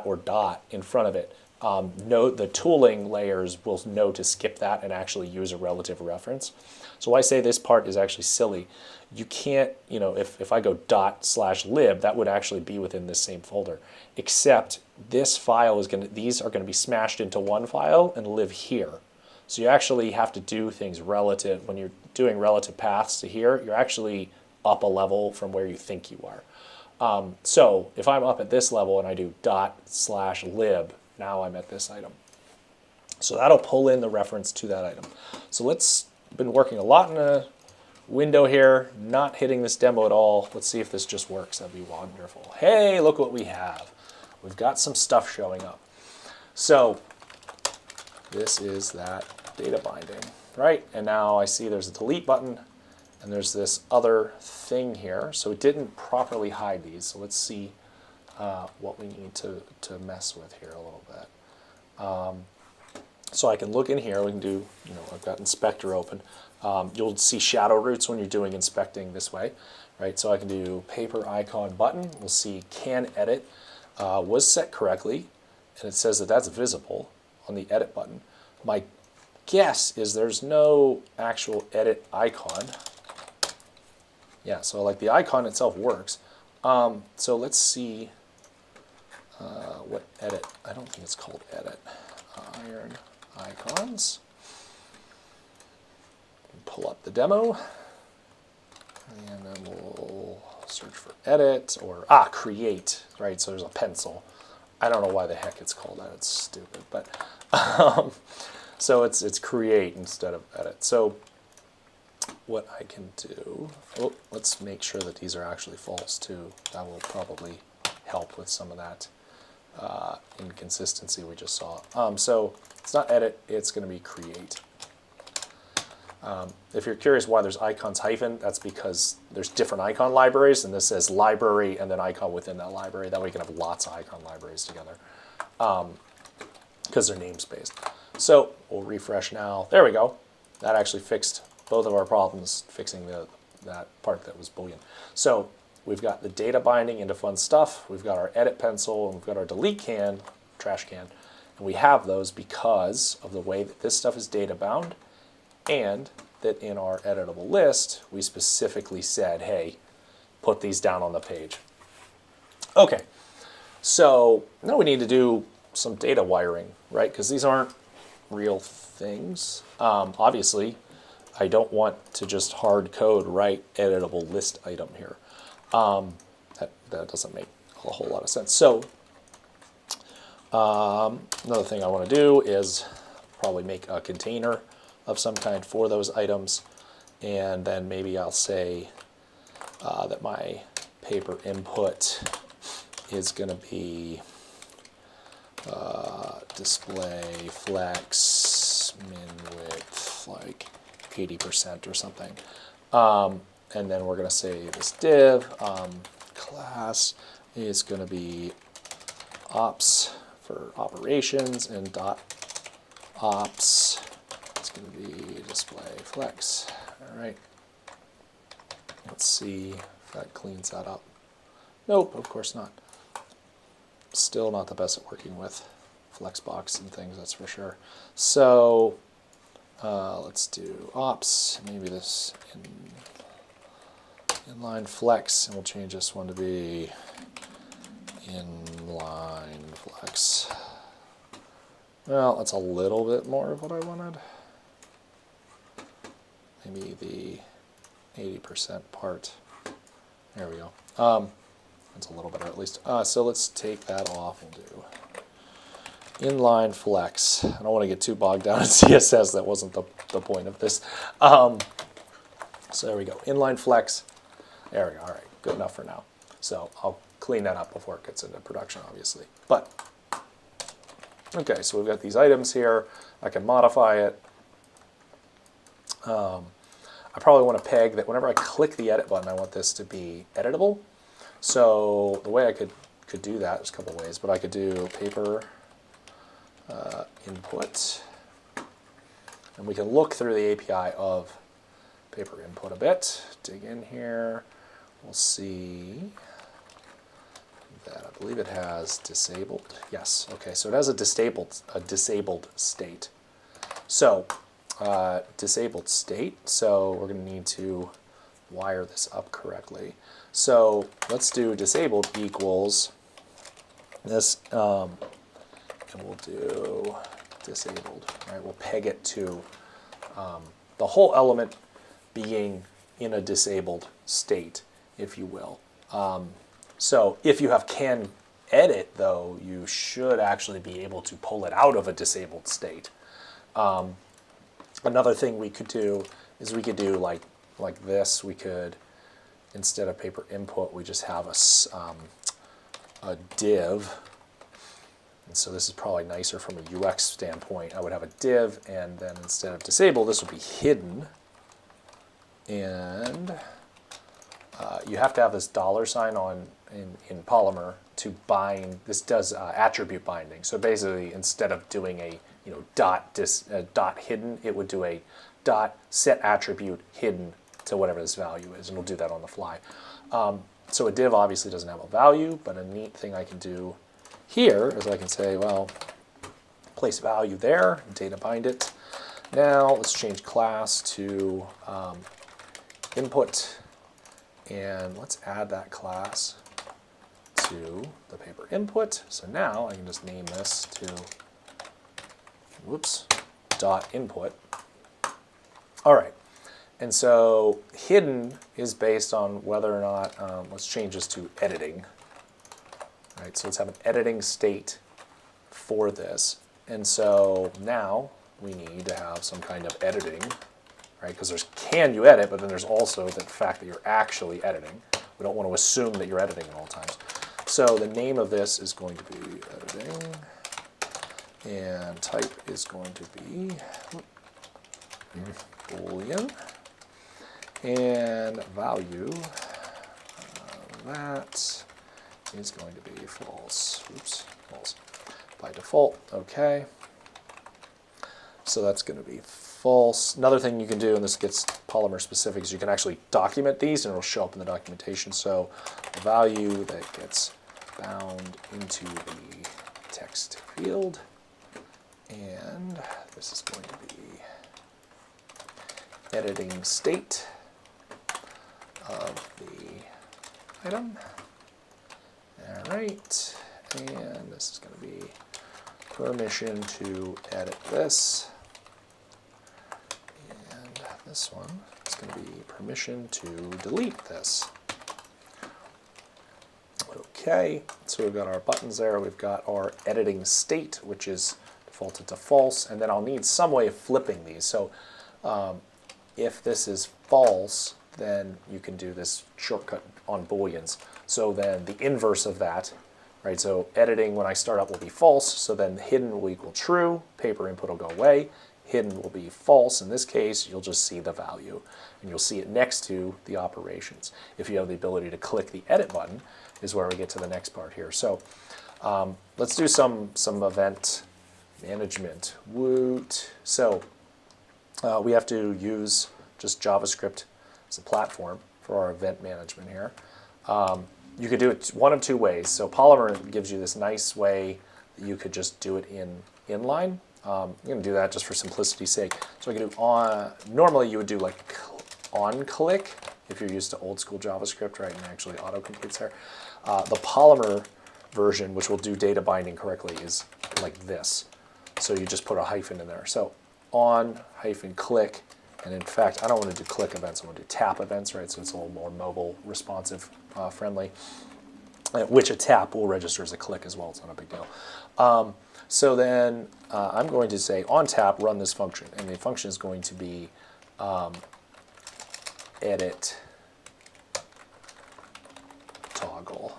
or dot in front of it, the tooling layers will know to skip that and actually use a relative reference. So I say this part is actually silly. You can't, if I go ./lib, that would actually be within this same folder, except this file is these are going to be smashed into one file and live here. So you actually have to do things relative. When you're doing relative paths to here, you're actually up a level from where you think you are. So if I'm up at this level and I do ./lib, now I'm at this item. So that'll pull in the reference to that item. So been working a lot in a window here, not hitting this demo at all. Let's see if this just works. That'd be wonderful. Hey, look what we have. We've got some stuff showing up. So this is that data binding, right? And now I see there's a delete button And there's this other thing here. So it didn't properly hide these. So let's see what we need to mess with here a little bit. So I can look in here. We can do, I've got inspector open. You'll see shadow roots when you're doing inspecting this way, right? So I can do paper icon button. We'll see can edit was set correctly, and it says that that's visible on the edit button. My guess is there's no actual edit icon. Yeah, so like the icon itself works. So let's see what edit. I don't think it's called edit. Iron icons. Pull up the demo, and then we'll search for edit or create. Right, so there's a pencil. I don't know why the heck it's called that. It's stupid, but so it's create instead of edit. So what I can do, let's make sure that these are actually false too. That will probably help with some of that inconsistency we just saw. So it's not edit, it's going to be create. If you're curious why there's icons hyphen, that's because there's different icon libraries, and this says library and then icon within that library. That way you can have lots of icon libraries together because they're namespaced. So we'll refresh now. There we go. That actually fixed both of our problems, fixing that part that was Boolean. So we've got the data binding into fun stuff. We've got our edit pencil, and we've got our delete can, trash can. And we have those because of the way that this stuff is data bound, and that in our editable list, we specifically said, hey, put these down on the page. Okay, so now we need to do some data wiring, right? Because these aren't real things. Obviously, I don't want to just hard code write editable list item here. That doesn't make a whole lot of sense. So another thing I want to do is probably make a container of some kind for those items, and then maybe I'll say that my paper input is going to be display flex min width like 80% or something, and then we're going to say this div class is going to be ops for operations, and dot ops it's going to be display flex. All right, let's see if that cleans that up. Nope, of course not. Still not the best at working with flexbox and things, that's for sure. So let's do ops, maybe this inline flex, and we'll change this one to be inline flex. Well, that's a little bit more of what I wanted. Maybe the 80% part. There we go. That's a little better at least. So let's take that off. We'll do inline flex. I don't want to get too bogged down in CSS. That wasn't the point of this. So there we go. Inline flex. There we go. All right. Good enough for now. So I'll clean that up before it gets into production, obviously. But okay, so we've got these items here. I can modify it. I probably want to peg that whenever I click the edit button, I want this to be editable. So the way I could do that, there's a couple ways, but I could do paper input, and we can look through the API of paper input a bit. Dig in here, we'll see that I believe it has disabled. Yes, okay, so it has a disabled state. So disabled state, so we're going to need to wire this up correctly. So let's do disabled equals this, and we'll do disabled. All right, we'll peg it to the whole element being in a disabled state, if you will. So if you have can edit, though, you should actually be able to pull it out of a disabled state. Another thing we could do is we could do like this. We could, instead of paper input, we just have a div. And so this is probably nicer from a UX standpoint. I would have a div, and then instead of disable, this would be hidden. And you have to have this $sign on in Polymer to bind. This does attribute binding. So basically, instead of doing a dot hidden, it would do a dot set attribute hidden to whatever this value is, and we'll do that on the fly. So a div obviously doesn't have a value, but a neat thing I can do here is I can say, well, place value there, data bind it. Now let's change class to input, and let's add that class to the paper input. So now I can just name this to, whoops, dot input. All right, and so hidden is based on whether or not, let's change this to editing. All right, so let's have an editing state for this. And so now we need to have some kind of editing, right? Because there's can you edit, but then there's also the fact that you're actually editing. We don't want to assume that you're editing at all times. So the name of this is going to be editing, and type is going to be Boolean, and value that is going to be false. Oops, false by default. Okay. So that's going to be false. Another thing you can do, and this gets Polymer specific, is you can actually document these and it'll show up in the documentation. So the value that gets bound into the text field, and this is going to be editing state of the item. All right, and this is going to be permission to edit this. And this one is going to be permission to delete this. Okay, so we've got our buttons there. We've got our editing state, which is defaulted to false. And then I'll need some way of flipping these. So if this is false, then you can do this shortcut on Booleans. So then the inverse of that, right? So editing when I start up will be false. So then hidden will equal true. Paper input will go away. Hidden will be false. In this case, you'll just see the value, and you'll see it next to the operations. If you have the ability to click the edit button, is where we get to the next part here. So let's do some event management. Woot. So we have to use just JavaScript as a platform for our event management here. You could do it one of two ways. So Polymer gives you this nice way that you could just do it in inline. I'm going to do that just for simplicity's sake. So I can do on, normally you would do like on click if you're used to old school JavaScript, right, and actually auto-completes there. The Polymer version, which will do data binding correctly, is like this. So you just put a hyphen in there. So on hyphen click, and in fact, I don't want to do click events, I want to do tap events, right, so it's a little more mobile, responsive, friendly, which a tap will register as a click as well. It's not a big deal. So then I'm going to say on tap, run this function, and the function is going to be edit toggle.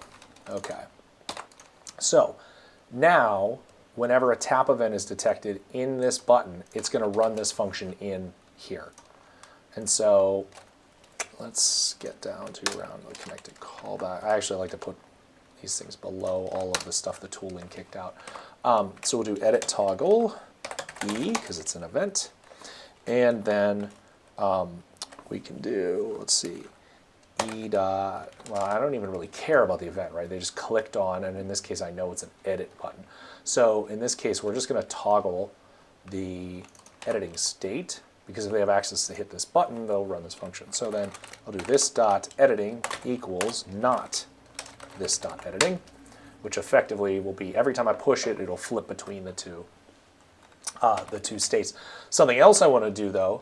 Okay. So now, whenever a tap event is detected in this button, it's going to run this function in here. And so let's get down to around the connected callback. I actually like to put these things below all of the stuff the tooling kicked out. So we'll do edit toggle E, because it's an event. And then we can do, let's see, E dot, well, I don't even really care about the event, right? They just clicked on, and in this case, I know it's an edit button. So in this case, we're just going to toggle the editing state, because if they have access to hit this button, they'll run this function. So then I'll do this dot editing equals not this dot editing, which effectively will be every time I push it, it'll flip between the two states. Something else I want to do though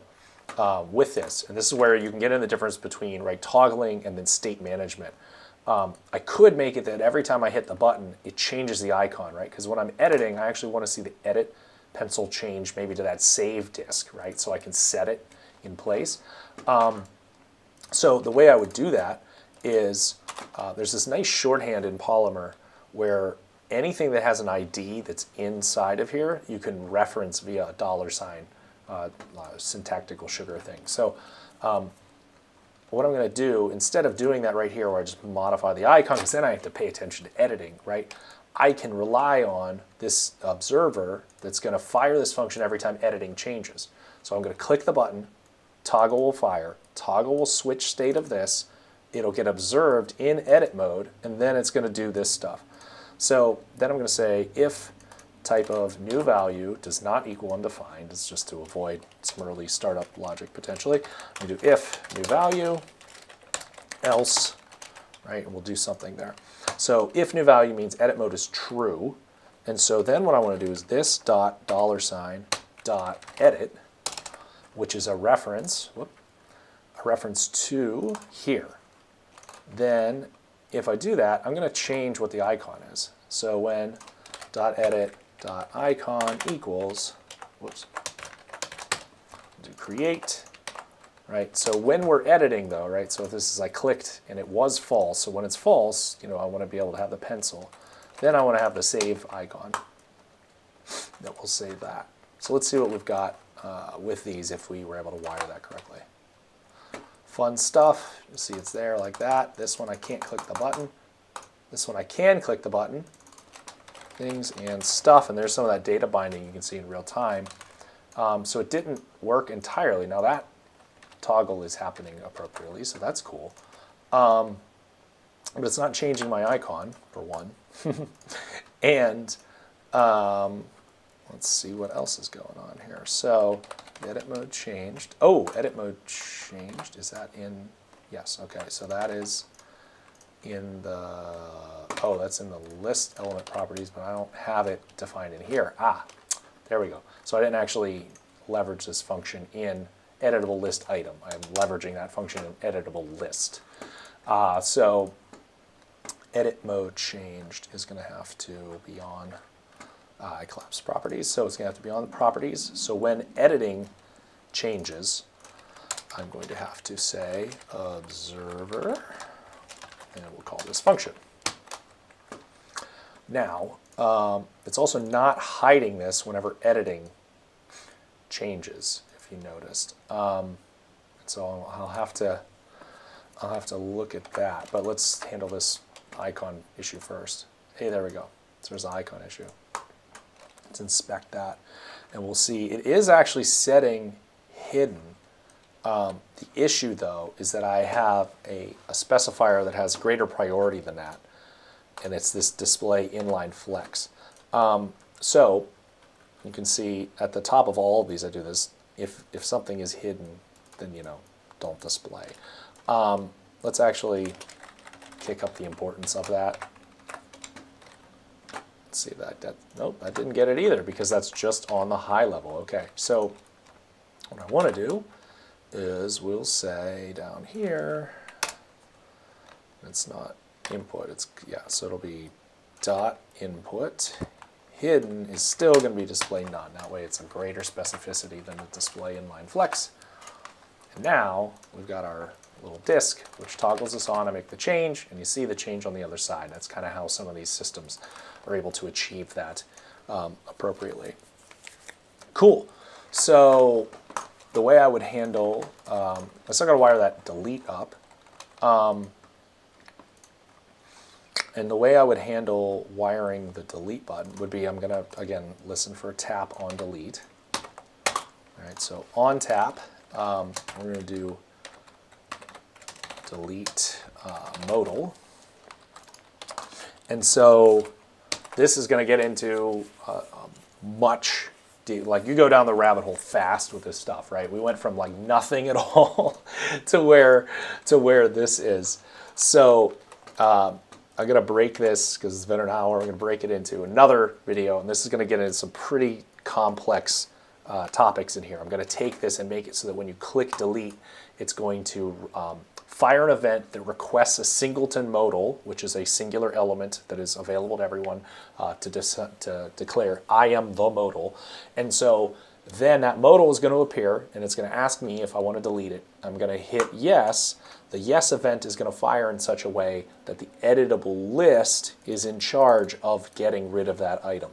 with this, and this is where you can get in the difference between right toggling and then state management. I could make it that every time I hit the button, it changes the icon, right? Because when I'm editing, I actually want to see the edit pencil change maybe to that save disk, right? So I can set it in place. So the way I would do that is there's this nice shorthand in Polymer where anything that has an ID that's inside of here, you can reference via a $, syntactical sugar thing. So what I'm going to do, instead of doing that right here where I just modify the icon, because then I have to pay attention to editing, right? I can rely on this observer that's going to fire this function every time editing changes. So I'm going to click the button, toggle will fire, toggle will switch state of this, it'll get observed in edit mode, and then it's going to do this stuff. So then I'm going to say if type of new value does not equal undefined, it's just to avoid some early startup logic potentially. I'm going to do if new value, else, right, and we'll do something there. So if new value means edit mode is true, and so then what I want to do is this dot $ dot edit, which is a reference to here. Then if I do that, I'm going to change what the icon is. So when dot edit dot icon equals, whoops, do create, right? So when we're editing though, right? So if this is I clicked and it was false, so when it's false, you know, I want to be able to have the pencil. Then I want to have the save icon. That will save that. So let's see what we've got with these if we were able to wire that correctly. Fun stuff. You'll see it's there like that. This one I can't click the button. This one I can click the button. Things and stuff, and there's some of that data binding you can see in real time. So it didn't work entirely. Now that toggle is happening appropriately, so that's cool. But it's not changing my icon, for one. And let's see what else is going on here. So edit mode changed. Oh, edit mode changed. Is that in? Yes, okay, so that is in the, oh, that's in the list element properties, but I don't have it defined in here. Ah, there we go. So I didn't actually leverage this function in editable list item. I'm leveraging that function in editable list. So edit mode changed is going to have to be on, I collapsed properties, so it's going to have to be on the properties. So when editing changes, I'm going to have to say observer, and we'll call this function. Now, it's also not hiding this whenever editing changes, if you noticed. So I'll have to look at that. But let's handle this icon issue first. Hey, there we go. So there's an icon issue. Let's inspect that, and we'll see it is actually setting hidden. The issue, though, is that I have a specifier that has greater priority than that, and it's this display inline flex. So you can see at the top of all of these, I do this. If something is hidden, then, you know, don't display. Let's actually kick up the importance of that. Let's see if that nope, that didn't get it either, because that's just on the high level. Okay, so what I want to do is we'll say down here, it's not input, it's, yeah, so it'll be dot input. Hidden is still going to be display none. That way it's a greater specificity than the display inline flex. And now we've got our little disk, which toggles us on. I make the change, and you see the change on the other side. That's kind of how some of these systems are able to achieve that appropriately. Cool. So the way I would handle, I still got to wire that delete up. And the way I would handle wiring the delete button would be, I'm going to, again, listen for a tap on delete. All right, so on tap, we're going to do delete modal. And so this is going to get into much deep, like you go down the rabbit hole fast with this stuff, right? We went from like nothing at all to where this is. So I'm going to break this, because it's been an hour, we're going to break it into another video, and this is going to get into some pretty complex topics in here. I'm going to take this and make it so that when you click delete, it's going to fire an event that requests a singleton modal, which is a singular element that is available to everyone to declare, I am the modal. And so then that modal is going to appear, and it's going to ask me if I want to delete it. I'm going to hit yes. The yes event is going to fire in such a way that the editable list is in charge of getting rid of that item,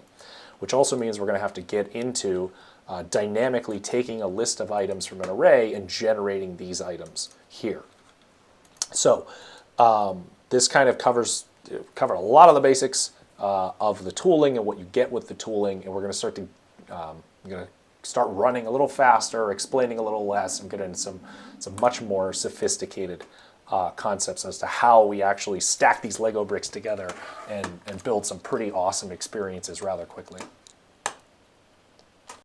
which also means we're going to have to get into dynamically taking a list of items from an array and generating these items here. So this kind of covered a lot of the basics of the tooling and what you get with the tooling, and we're going to start running a little faster, explaining a little less, and get into some much more sophisticated concepts as to how we actually stack these Lego bricks together and build some pretty awesome experiences rather quickly.